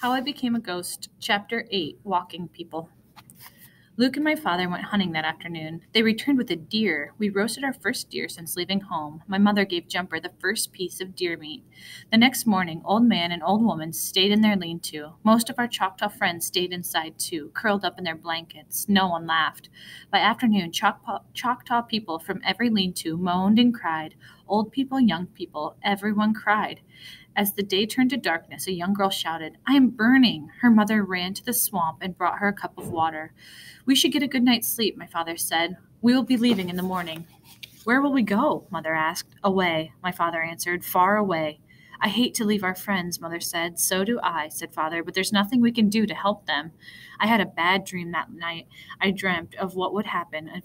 How I Became a Ghost, Chapter 8, Walking People. Luke and my father went hunting that afternoon. They returned with a deer. We roasted our first deer since leaving home. My mother gave Jumper the first piece of deer meat. The next morning, Old Man and Old Woman stayed in their lean-to. Most of our Choctaw friends stayed inside too, curled up in their blankets. No one laughed. By afternoon, Choctaw people from every lean-to moaned and cried. Old people, young people, everyone cried. As the day turned to darkness, a young girl shouted, "I am burning!" Her mother ran to the swamp and brought her a cup of water. "We should get a good night's sleep," my father said. "We will be leaving in the morning." "Where will we go?" Mother asked. "Away," my father answered, "far away." "I hate to leave our friends," Mother said. "So do I," said Father, "but there's nothing we can do to help them." I had a bad dream that night. I dreamt of what would happen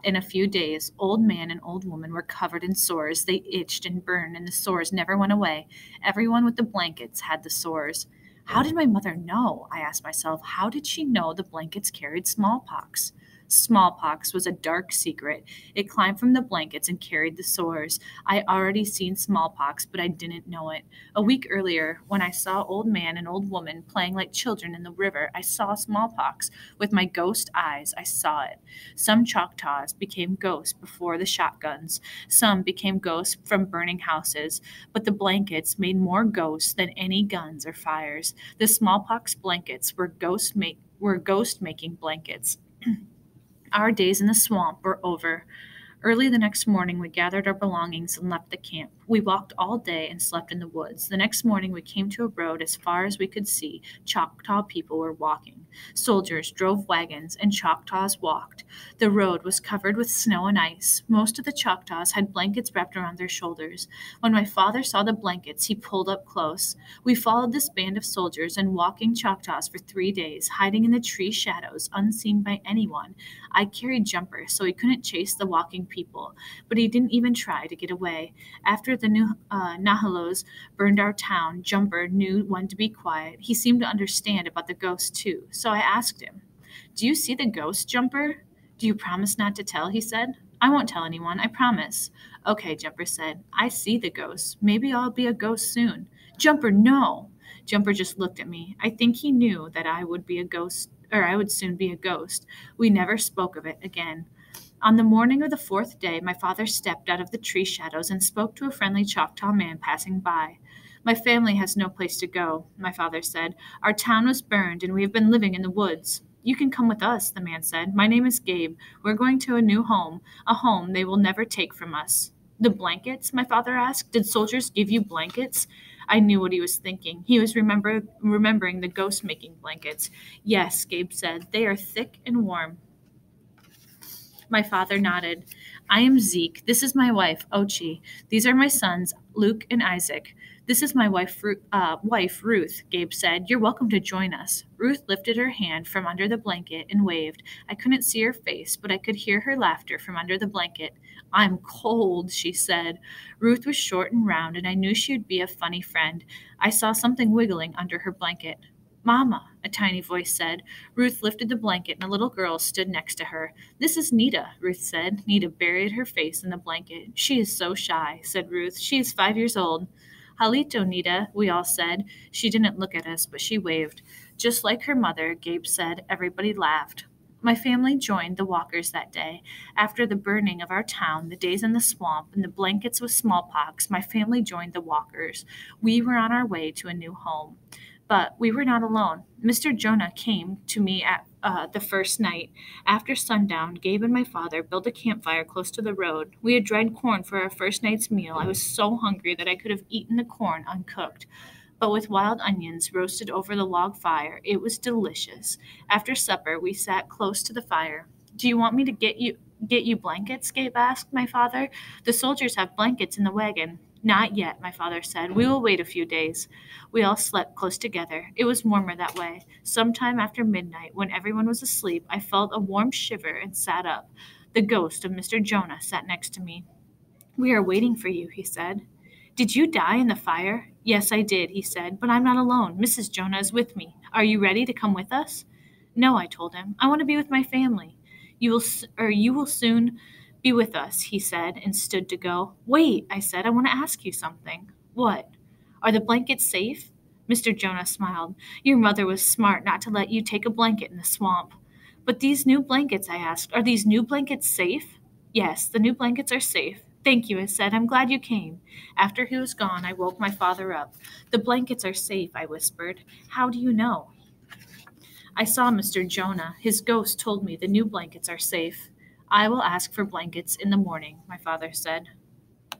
in a few days. Old Man and Old Woman were covered in sores. They itched and burned, and the sores never went away. Everyone with the blankets had the sores. How did my mother know? I asked myself. How did she know the blankets carried smallpox? Smallpox was a dark secret. It climbed from the blankets and carried the sores. I already seen smallpox, but I didn't know it. A week earlier, when I saw Old Man and Old Woman playing like children in the river, I saw smallpox. With my ghost eyes, I saw it. Some Choctaws became ghosts before the shotguns. Some became ghosts from burning houses. But the blankets made more ghosts than any guns or fires. The smallpox blankets were ghost-making blankets. Our days in the swamp were over. Early the next morning, we gathered our belongings and left the camp. We walked all day and slept in the woods. The next morning, we came to a road as far as we could see. Choctaw people were walking. Soldiers drove wagons, and Choctaws walked. The road was covered with snow and ice. Most of the Choctaws had blankets wrapped around their shoulders. When my father saw the blankets, he pulled up close. We followed this band of soldiers and walking Choctaws for 3 days, hiding in the tree shadows, unseen by anyone. I carried Jumper, so he couldn't chase the walking people, but he didn't even try to get away. After the Nahaloes burned our town, Jumper knew when to be quiet. He seemed to understand about the ghost too, so I asked him, "Do you see the ghost, Jumper?" "Do you promise not to tell?" he said. "I won't tell anyone, I promise." "Okay," Jumper said. "I see the ghost. Maybe I'll be a ghost soon." "Jumper, no!" Jumper just looked at me. I think he knew that I would soon be a ghost. We never spoke of it again. On the morning of the 4th day, my father stepped out of the tree shadows and spoke to a friendly Choctaw man passing by. "My family has no place to go," my father said. "Our town was burned, and we have been living in the woods." "You can come with us," the man said. "My name is Gabe. We're going to a new home, a home they will never take from us." "The blankets?" my father asked. "Did soldiers give you blankets?" I knew what he was thinking. He was remembering the ghost-making blankets. "Yes," Gabe said. "They are thick and warm." My father nodded. "I am Zeke. This is my wife, Ochi. These are my sons, Luke and Isaac. This is my wife, Ruth," Gabe said. "You're welcome to join us." Ruth lifted her hand from under the blanket and waved. I couldn't see her face, but I could hear her laughter from under the blanket. "I'm cold," she said. Ruth was short and round, and I knew she would be a funny friend. I saw something wiggling under her blanket. "Mama," a tiny voice said. Ruth lifted the blanket, and a little girl stood next to her. "This is Nita," Ruth said. Nita buried her face in the blanket. "She is so shy," said Ruth. "She is 5 years old." "Halito, Nita," we all said. She didn't look at us, but she waved. Just like her mother, Gabe said. Everybody laughed. My family joined the walkers that day. After the burning of our town, the days in the swamp, and the blankets with smallpox, my family joined the walkers. We were on our way to a new home. But we were not alone. Mr. Jonah came to me at the first night. After sundown, Gabe and my father built a campfire close to the road. We had dried corn for our first night's meal. I was so hungry that I could have eaten the corn uncooked. But with wild onions roasted over the log fire, it was delicious. After supper, we sat close to the fire. "Do you want me to get you blankets?" Gabe asked my father. "The soldiers have blankets in the wagon." "Not yet," my father said. "We will wait a few days." We all slept close together. It was warmer that way. Sometime after midnight, when everyone was asleep, I felt a warm shiver and sat up. The ghost of Mr. Jonah sat next to me. "We are waiting for you," he said. "Did you die in the fire?" "Yes, I did," he said, "but I'm not alone. Mrs. Jonah is with me. Are you ready to come with us?" "No," I told him. "I want to be with my family." You will soon be with us," he said, and stood to go. "Wait," I said. "I want to ask you something." "What?" "Are the blankets safe?" Mr. Jonah smiled. Your mother was smart not to let you take a blanket in the swamp. But these new blankets, I asked, are these new blankets safe? Yes, the new blankets are safe. Thank you, I said. I'm glad you came. After he was gone, I woke my father up. The blankets are safe, I whispered. How do you know? I saw Mr. Jonah. His ghost told me the new blankets are safe. I will ask for blankets in the morning, my father said.